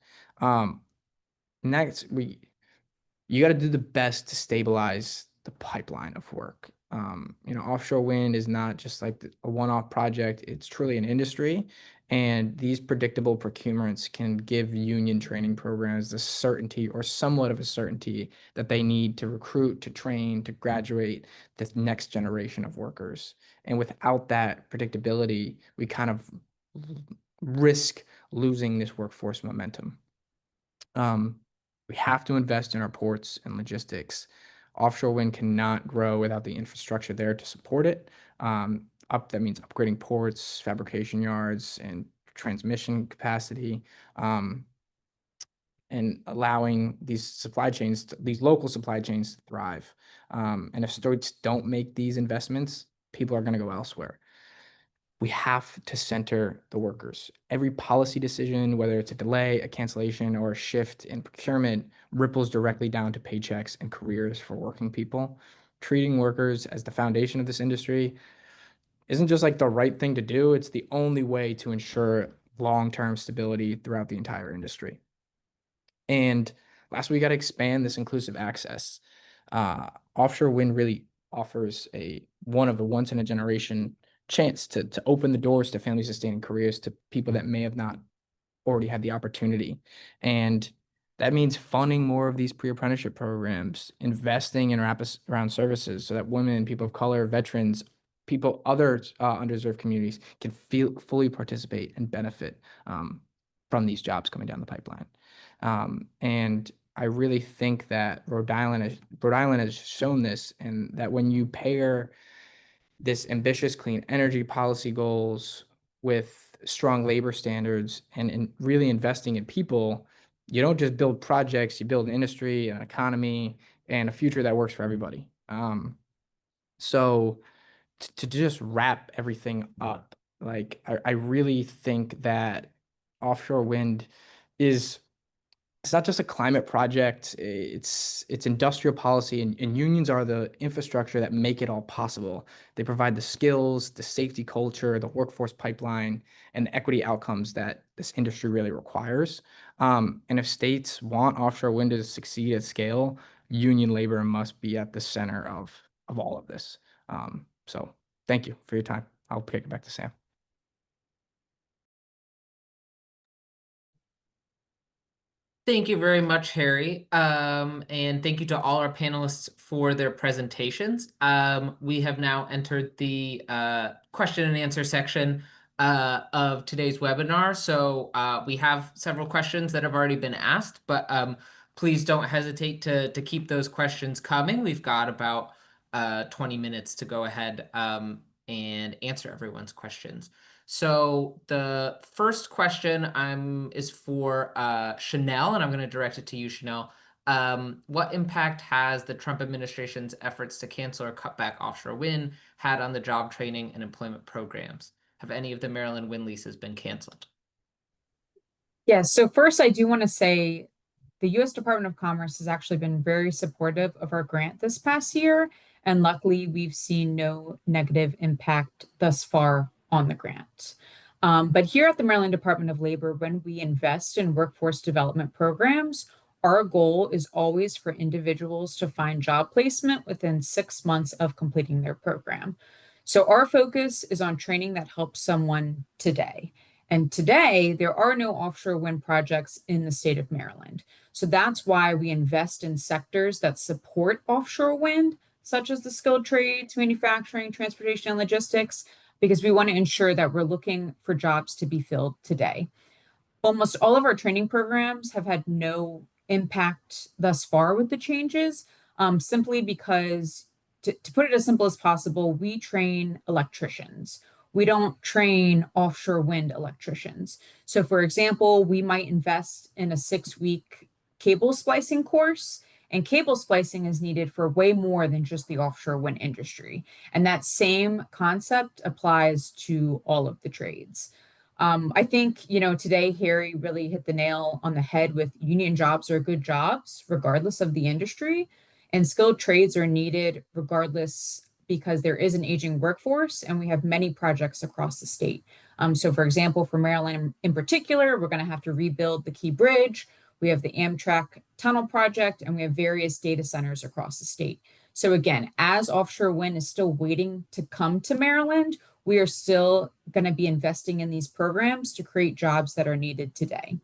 Next, you got to do the best to stabilize the pipeline of work. Offshore wind is not just like a one-off project. It's truly an industry. And these predictable procurements can give union training programs the certainty or somewhat of a certainty that they need to recruit, to train, to graduate this next generation of workers. And without that predictability, we kind of risk losing this workforce momentum. We have to invest in our ports and logistics. Offshore wind cannot grow without the infrastructure there to support it. That means upgrading ports, fabrication yards, and transmission capacity, and allowing these local supply chains to thrive. And if states don't make these investments, people are going to go elsewhere. We have to center the workers. Every policy decision, whether it's a delay, a cancellation, or a shift in procurement, ripples directly down to paychecks and careers for working people. Treating workers as the foundation of this industry isn't just like the right thing to do, it's the only way to ensure long-term stability throughout the entire industry. And Last, we got to expand this inclusive access. Offshore wind really offers one of the once in a generation chance to open the doors to family sustaining careers to people that may have not already had the opportunity. And that means funding more of these pre-apprenticeship programs, investing in wraparound services so that women, people of color, veterans, people, other underserved communities can fully participate and benefit from these jobs coming down the pipeline. And I really think that Rhode Island has shown this, and that when you pair this ambitious clean energy policy goals with strong labor standards and really investing in people, you don't just build projects, you build an industry, an economy, and a future that works for everybody. So to just wrap everything up, like I really think that offshore wind is it's not just a climate project, it's industrial policy, and unions are the infrastructure that make it all possible. They provide the skills, the safety culture, the workforce pipeline, and the equity outcomes that this industry really requires. And if states want offshore wind to succeed at scale, union labor must be at the center of all of this. So thank you for your time. I'll kick it back to Sam. Thank you very much, Harry. And thank you to all our panelists for their presentations. We have now entered the question and answer section of today's webinar. So we have several questions that have already been asked, but please don't hesitate to keep those questions coming. We've got about 20 minutes to go ahead and answer everyone's questions. So the first question is for Chanel, and I'm going to direct it to you, Chanel. What impact has the Trump administration's efforts to cancel or cut back offshore wind had on the job training and employment programs? Have any of the Maryland wind leases been canceled? Yes, so first I do want to say the U.S. Department of Commerce has actually been very supportive of our grant this past year, and luckily we've seen no negative impact thus far on the grant. But here at the Maryland Department of Labor, when we invest in workforce development programs, our goal is always for individuals to find job placement within 6 months of completing their program. So our focus is on training that helps someone today. And today, there are no offshore wind projects in the state of Maryland. So that's why we invest in sectors that support offshore wind, such as the skilled trades, manufacturing, transportation, and logistics, because we want to ensure that we're looking for jobs to be filled today. Almost all of our training programs have had no impact thus far with the changes, simply because, to put it as simple as possible, we train electricians. We don't train offshore wind electricians. So, for example, we might invest in a 6-week cable splicing course, and cable splicing is needed for way more than just the offshore wind industry. And that same concept applies to all of the trades. I think, today Harry really hit the nail on the head with union jobs are good jobs, regardless of the industry, and skilled trades are needed regardless, because there is an aging workforce and we have many projects across the state. So for example, for Maryland in particular, we're going to have to rebuild the Key Bridge. We have the Amtrak tunnel project, and we have various data centers across the state. So again, as offshore wind is still waiting to come to Maryland, we are still going to be investing in these programs to create jobs that are needed today.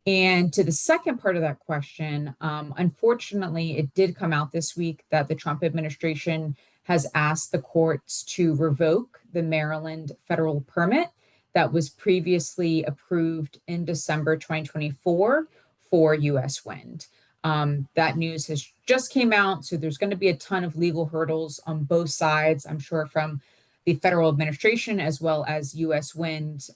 And to the second part of that question, unfortunately, it did come out this week that the Trump administration has asked the courts to revoke the Maryland federal permit that was previously approved in December 2024 for U.S. wind. That news has just came out, so there's going to be a ton of legal hurdles on both sides, I'm sure, from the federal administration as well as U.S. wind,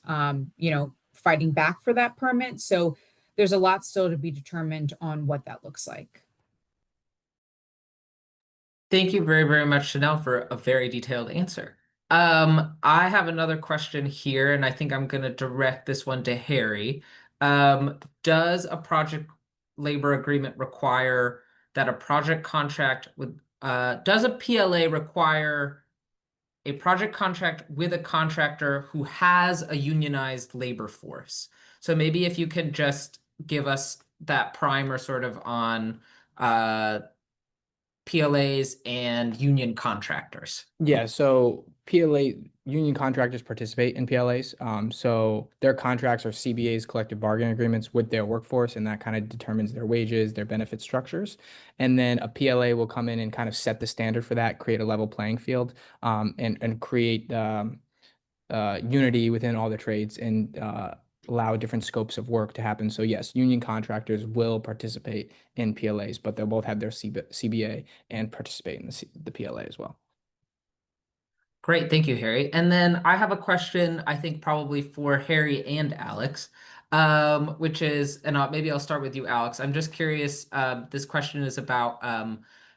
fighting back for that permit. So there's a lot still to be determined on what that looks like. Thank you very, very much, Chanel, for a very detailed answer. I have another question here, and I think I'm going to direct this one to Harry. Does a project labor agreement require that a project contract with, does a PLA require a project contract with a contractor who has a unionized labor force? So maybe if you can just give us that primer sort of on uh, PLAs and union contractors? Yeah, so PLA union contractors participate in PLAs. So their contracts are CBAs, collective bargaining agreements with their workforce, and that kind of determines their wages, their benefit structures. And then a PLA will come in and kind of set the standard for that, create a level playing field, and create unity within all the trades and allow different scopes of work to happen. So yes, union contractors will participate in PLAs, but they'll both have their CBA and participate in the PLA as well. Great, thank you, Harry. And then I have a question, I think probably for Harry and Alex, which is, and maybe I'll start with you, Alex. I'm just curious. This question is about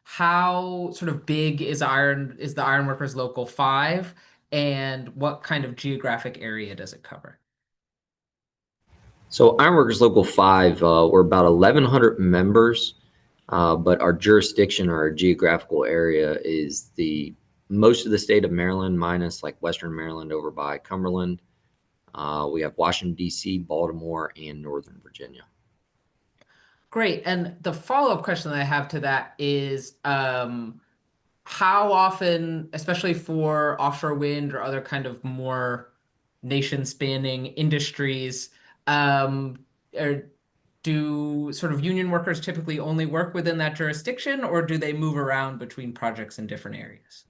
how sort of big is the Ironworkers Local 5, and what kind of geographic area does it cover? So Ironworkers Local 5, we're about 1,100 members, but our jurisdiction or our geographical area is most of the state of Maryland, minus like Western Maryland over by Cumberland. We have Washington, D.C., Baltimore, and Northern Virginia. Great. And the follow-up question that I have to that is how often, especially for offshore wind or other kind of more nation-spanning industries, do sort of union workers typically only work within that jurisdiction, or do they move around between projects in different areas?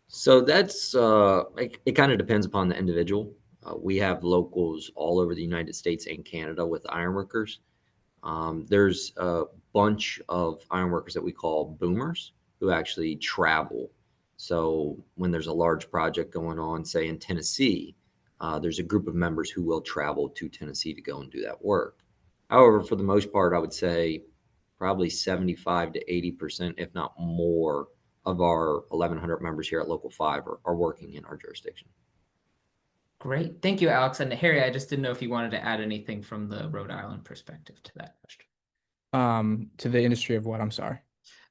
So that's it kind of depends upon the individual. We have locals all over the United States and Canada with ironworkers. There's a bunch of ironworkers that we call boomers who actually travel. So when there's a large project going on, say in Tennessee, there's a group of members who will travel to Tennessee to go and do that work. However, for the most part, I would say probably 75 to 80%, if not more, of our 1,100 members here at Local 5 are working in our jurisdiction. Great. Thank you, Alex. And Harry, I just didn't know if you wanted to add anything from the Rhode Island perspective to that question. To the industry of what? I'm sorry.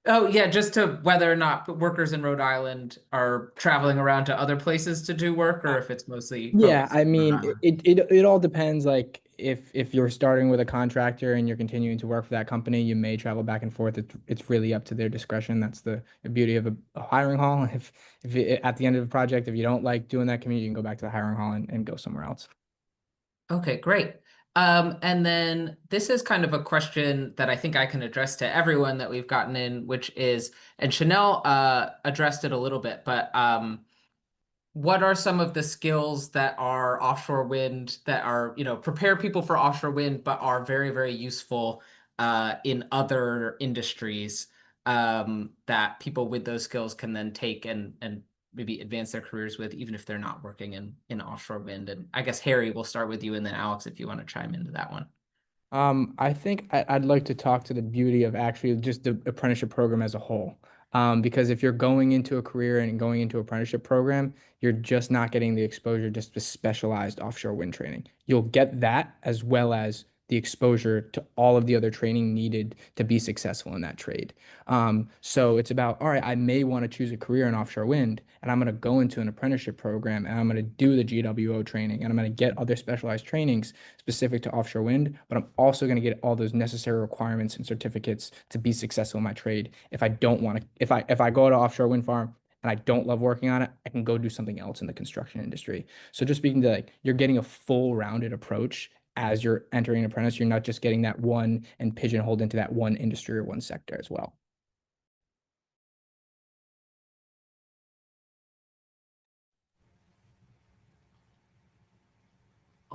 Oh, yeah, just to whether or not workers in Rhode Island are traveling around to other places to do work, or if it's mostly Yeah, focused I in Rhode mean, Island. it all depends. Like if you're starting with a contractor and you're continuing to work for that company, you may travel back and forth. It's really up to their discretion. That's the beauty of a hiring hall. At the end of the project, if you don't like doing that commute, you can go back to the hiring hall and go somewhere else. Okay, great. And then this is kind of a question that I think I can address to everyone that we've gotten in, which is, and Chanel addressed it a little bit, but what are some of the skills that are offshore wind that are, prepare people for offshore wind, but are very, very useful in other industries that people with those skills can then take and maybe advance their careers with, even if they're not working in offshore wind? And I guess, Harry, we'll start with you, and then Alex, if you want to chime into that one. I think I'd like to talk to the beauty of actually just the apprenticeship program as a whole. Because if you're going into a career and going into apprenticeship program, you're just not getting the exposure just to specialized offshore wind training. You'll get that as well as the exposure to all of the other training needed to be successful in that trade. So it's about, all right, I may want to choose a career in offshore wind, and I'm going to go into an apprenticeship program, and I'm going to do the GWO training, and I'm going to get other specialized trainings specific to offshore wind, but I'm also going to get all those necessary requirements and certificates to be successful in my trade. If I don't want to, if I go to offshore wind farm and I don't love working on it, I can go do something else in the construction industry. So just speaking to like, you're getting a full rounded approach as you're entering an apprentice. You're not just getting that one and pigeonholed into that one industry or one sector as well.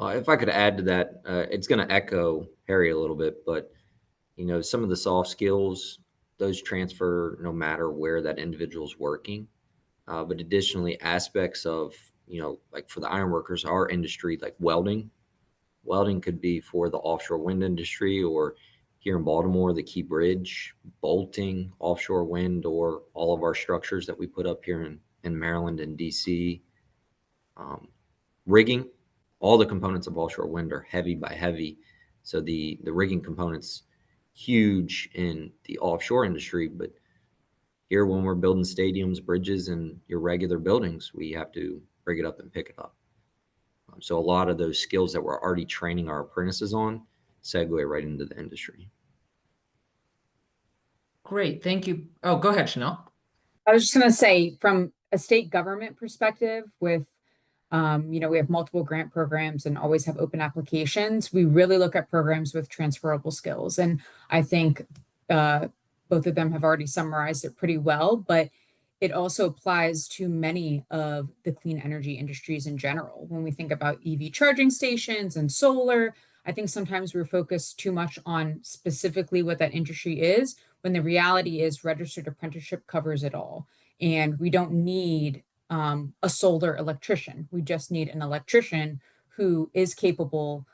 If I could add to that, it's going to echo Harry a little bit, but some of the soft skills, those transfer no matter where that individual's working. But additionally, aspects of, like for the ironworkers, our industry, like welding. Welding could be for the offshore wind industry, or here in Baltimore, the Key Bridge, bolting, offshore wind, or all of our structures that we put up here in Maryland and DC. Rigging, all the components of offshore wind are heavy by heavy. So the rigging components huge in the offshore industry, but here when we're building stadiums, bridges, and your regular buildings, we have to rig it up and pick it up. So a lot of those skills that we're already training our apprentices on, segue right into the industry. Great, thank you. Oh, go ahead, Chanel. I was just going to say, from a state government perspective, with we have multiple grant programs and always have open applications. We really look at programs with transferable skills, and I think both of them have already summarized it pretty well. But it also applies to many of the clean energy industries in general. When we think about EV charging stations and solar, I think sometimes we're focused too much on specifically what that industry is, when the reality is registered apprenticeship covers it all. And we don't need a solar electrician. We just need an electrician who is capable,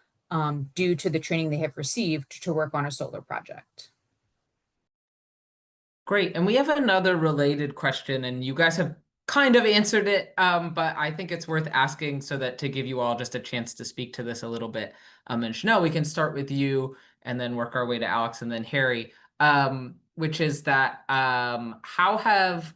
due to the training they have received, to work on a solar project. Great, and we have another related question, and you guys have kind of answered it, but I think it's worth asking so that to give you all just a chance to speak to this a little bit. And Chanel, we can start with you and then work our way to Alex and then Harry, which is that how have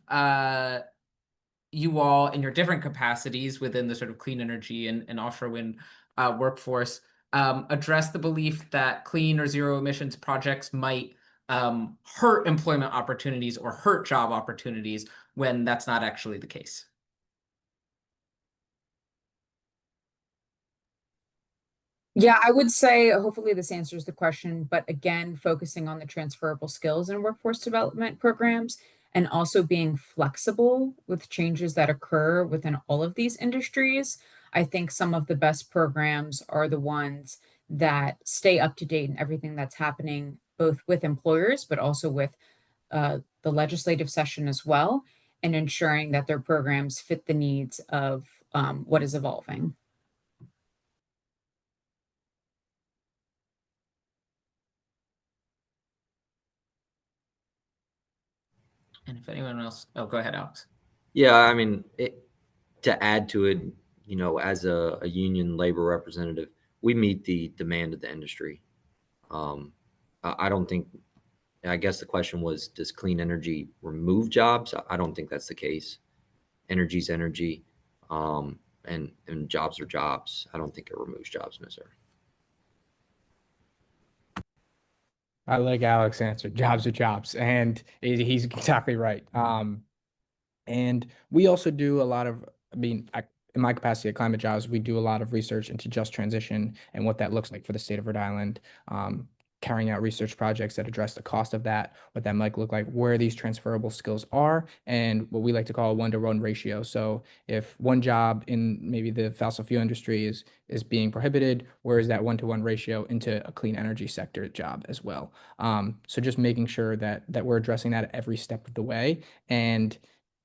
you all in your different capacities within the sort of clean energy and offshore wind workforce address the belief that clean or zero emissions projects might hurt employment opportunities or hurt job opportunities when that's not actually the case? Yeah, I would say hopefully this answers the question, but again, focusing on the transferable skills in workforce development programs and also being flexible with changes that occur within all of these industries. I think some of the best programs are the ones that stay up to date in everything that's happening, both with employers, but also with the legislative session as well, and ensuring that their programs fit the needs of what is evolving. And if anyone else, oh, go ahead, Alex. Yeah, I mean, to add to it, as a union labor representative, we meet the demand of the industry. I don't think, I guess the question was, does clean energy remove jobs? I don't think that's the case. Energy's energy, and jobs are jobs. I don't think it removes jobs, no, sir. I like Alex answer. Jobs are jobs, and he's exactly right. And we also do a lot of, in my capacity at Climate Jobs, we do a lot of research into just transition and what that looks like for the state of Rhode Island, carrying out research projects that address the cost of that, what that might look like, where these transferable skills are, and what we like to call a 1-to-1 ratio. So if one job in maybe the fossil fuel industry is being prohibited, where is that 1-to-1 ratio into a clean energy sector job as well? So just making sure that we're addressing that every step of the way, and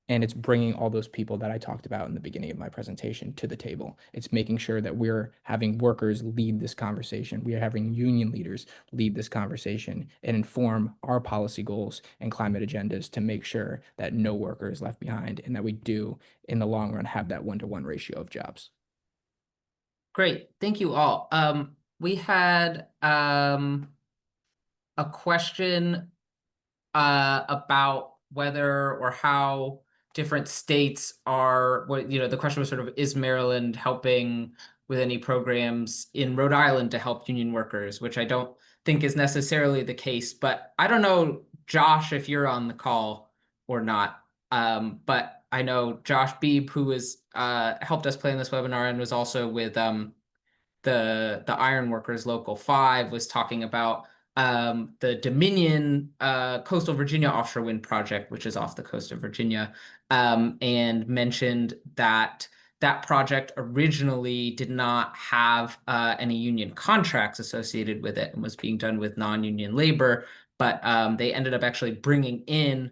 it's bringing all those people that I talked about in the beginning of my presentation to the table. It's making sure that we're having workers lead this conversation. We are having union leaders lead this conversation and inform our policy goals and climate agendas to make sure that no worker is left behind and that we do, in the long run, have that 1-to-1 ratio of jobs. Great, thank you all. We had a question about whether or how different states are, the question was sort of, is Maryland helping with any programs in Rhode Island to help union workers, which I don't think is necessarily the case, but I don't know, Josh, if you're on the call or not. But I know Josh Beebe, who has helped us plan this webinar and was also with the Iron Workers Local 5, was talking about the Dominion Coastal Virginia offshore wind project, which is off the coast of Virginia, and mentioned that that project originally did not have any union contracts associated with it and was being done with non-union labor, but they ended up actually bringing in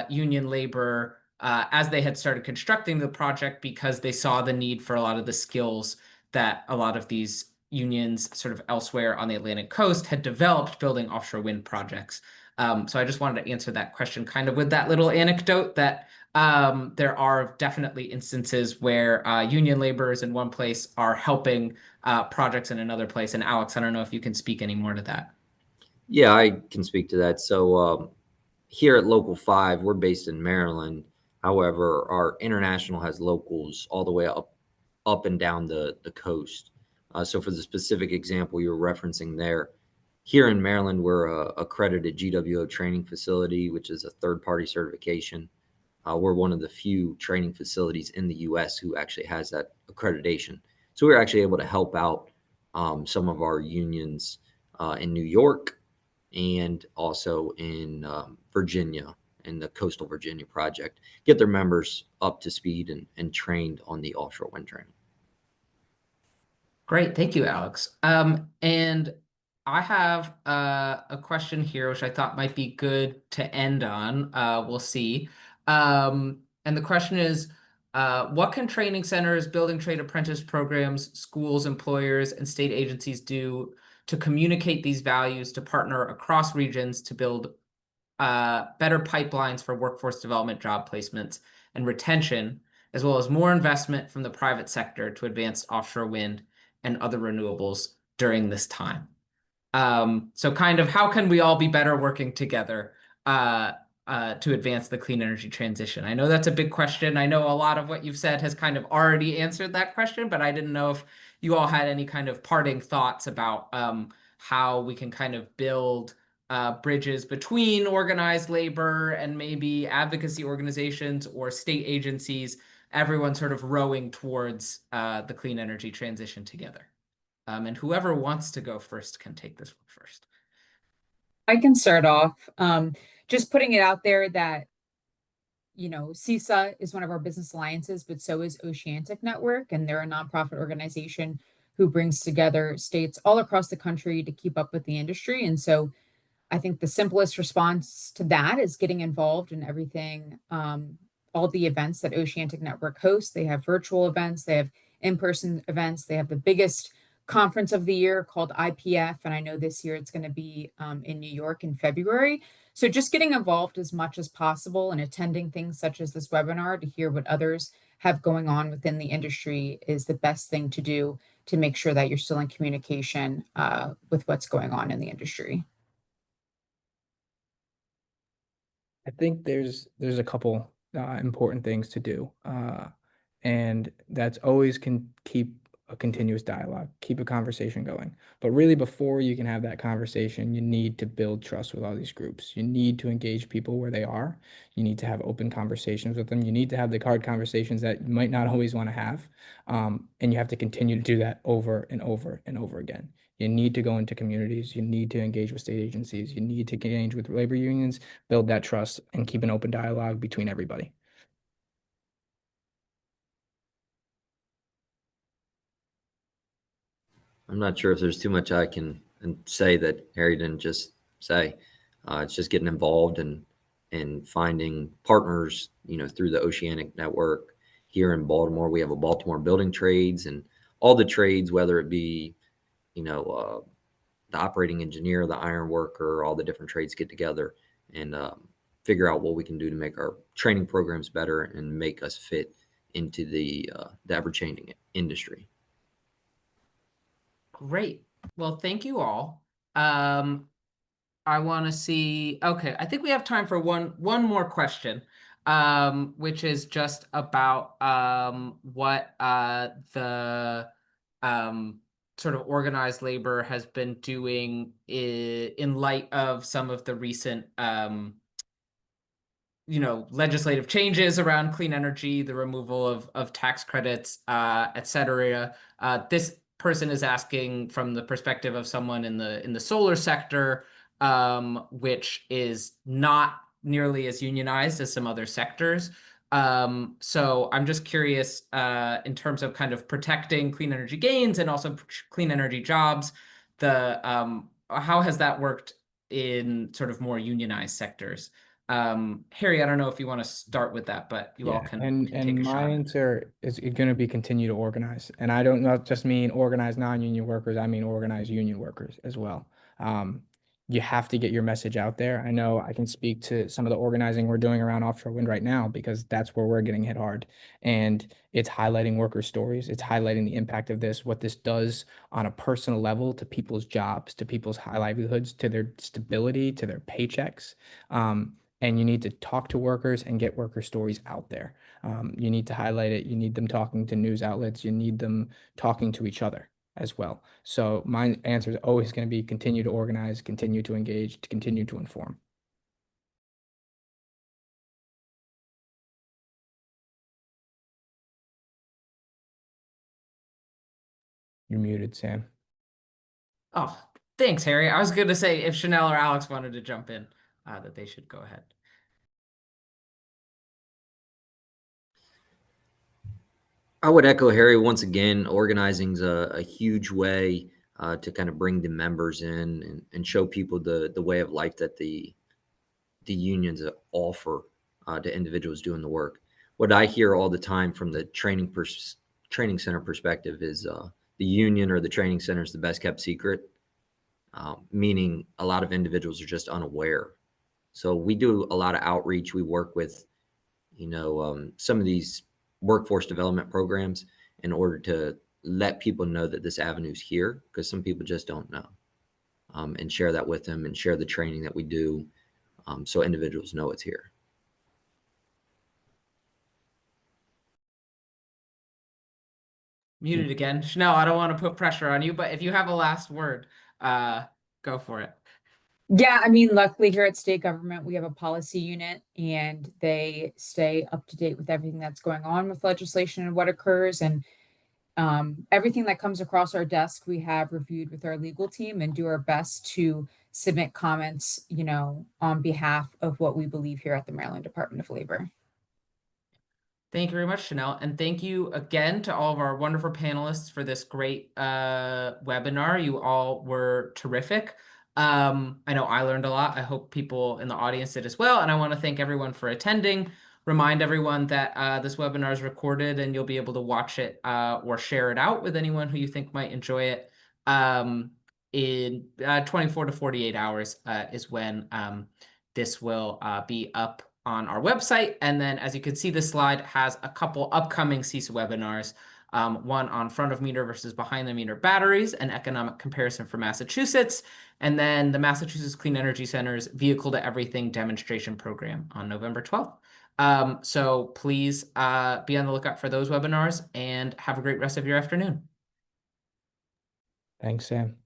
union labor as they had started constructing the project because they saw the need for a lot of the skills that a lot of these unions sort of elsewhere on the Atlantic coast had developed building offshore wind projects. So I just wanted to answer that question kind of with that little anecdote that there are definitely instances where union laborers in one place are helping projects in another place. And Alex, I don't know if you can speak any more to that. Yeah, I can speak to that. So here at Local 5, we're based in Maryland. However, our international has locals all the way up and down the coast. So for the specific example you're referencing there, here in Maryland, we're a accredited GWO training facility, which is a third-party certification. We're one of the few training facilities in the U.S. who actually has that accreditation. So we're actually able to help out some of our unions in New York and also in Virginia, in the Coastal Virginia project, get their members up to speed and trained on the offshore wind training. Great, thank you, Alex. And I have a question here, which I thought might be good to end on. We'll see. And the question is, what can training centers, building trade apprentice programs, schools, employers, and state agencies do to communicate these values to partner across regions to build better pipelines for workforce development, job placements, and retention, as well as more investment from the private sector to advance offshore wind and other renewables during this time? So kind of how can we all be better working together to advance the clean energy transition? I know that's a big question. I know a lot of what you've said has kind of already answered that question, but I didn't know if you all had any kind of parting thoughts about how we can kind of build bridges between organized labor and maybe advocacy organizations or state agencies, everyone sort of rowing towards the clean energy transition together. And whoever wants to go first can take this one first. I can start off. Just putting it out there that, CESA is one of our business alliances, but so is Oceanic Network, and they're a nonprofit organization who brings together states all across the country to keep up with the industry. And so I think the simplest response to that is getting involved in everything, all the events that Oceanic Network hosts. They have virtual events, they have in-person events, they have the biggest conference of the year called IPF, and I know this year it's going to be in New York in February. So just getting involved as much as possible and attending things such as this webinar to hear what others have going on within the industry is the best thing to do to make sure that you're still in communication with what's going on in the industry. I think there's a couple important things to do, and that's always can keep a continuous dialogue, keep a conversation going. But really, before you can have that conversation, you need to build trust with all these groups. You need to engage people where they are. You need to have open conversations with them. You need to have the hard conversations that you might not always want to have, and you have to continue to do that over and over and over again. You need to go into communities. You need to engage with state agencies. You need to engage with labor unions, build that trust, and keep an open dialogue between everybody. I'm not sure if there's too much I can say that Harry didn't just say. It's just getting involved and finding partners, through the Oceanic Network. Here in Baltimore, we have a Baltimore Building Trades, and all the trades, whether it be, the operating engineer, the iron worker, all the different trades get together and figure out what we can do to make our training programs better and make us fit into the ever-changing industry. Great. Well, thank you all. I want to see. Okay, I think we have time for one more question, which is just about what the sort of organized labor has been doing in light of some of the recent legislative changes around clean energy, the removal of tax credits, et cetera. This person is asking from the perspective of someone in the solar sector, which is not nearly as unionized as some other sectors. So I'm just curious in terms of kind of protecting clean energy gains and also clean energy jobs, how has that worked in sort of more unionized sectors? Harry, I don't know if you want to start with that, but you all can take and a my shot. answer is going to be continue to organize. And I don't not just mean organize non-union workers, I mean organize union workers as well. You have to get your message out there. I know I can speak to some of the organizing we're doing around offshore wind right now because that's where we're getting hit hard. And it's highlighting worker stories. It's highlighting the impact of this, what this does on a personal level to people's jobs, to people's high livelihoods, to their stability, to their paychecks. And you need to talk to workers and get worker stories out there. You need to highlight it. You need them talking to news outlets. You need them talking to each other. as well. So my answer is always going to be continue to organize, continue to engage, to continue to inform. You're muted, Sam. Oh, thanks, Harry. I was going to say if Chanel or Alex wanted to jump in, that they should go ahead. I would echo Harry once again. Organizing is a huge way to kind of bring the members in and show people the way of life that the unions offer to individuals doing the work. What I hear all the time from the training center perspective is the union or the training center is the best kept secret, meaning a lot of individuals are just unaware. So we do a lot of outreach. We work with, some of these workforce development programs in order to let people know that this avenue is here, because some people just don't know, and share that with them and share the training that we do, so individuals know it's here. Muted again. Chanel, I don't want to put pressure on you, but if you have a last word, go for it. Yeah, I mean, luckily here at state government, we have a policy unit and they stay up to date with everything that's going on with legislation and what occurs. And everything that comes across our desk, we have reviewed with our legal team and do our best to submit comments, on behalf of what we believe here at the Maryland Department of Labor. Thank you very much, Chanel. And thank you again to all of our wonderful panelists for this great webinar. You all were terrific. I know I learned a lot. I hope people in the audience did as well. And I want to thank everyone for attending. Remind everyone that this webinar is recorded and you'll be able to watch it or share it out with anyone who you think might enjoy it. In 24 to 48 hours is when this will be up on our website. And then, as you can see, this slide has a couple upcoming CESA webinars. One on front of meter versus behind the meter batteries, an economic comparison for Massachusetts, and then the Massachusetts Clean Energy Center's Vehicle to Everything demonstration program on November 12th. So please be on the lookout for those webinars and have a great rest of your afternoon. Thanks, Sam.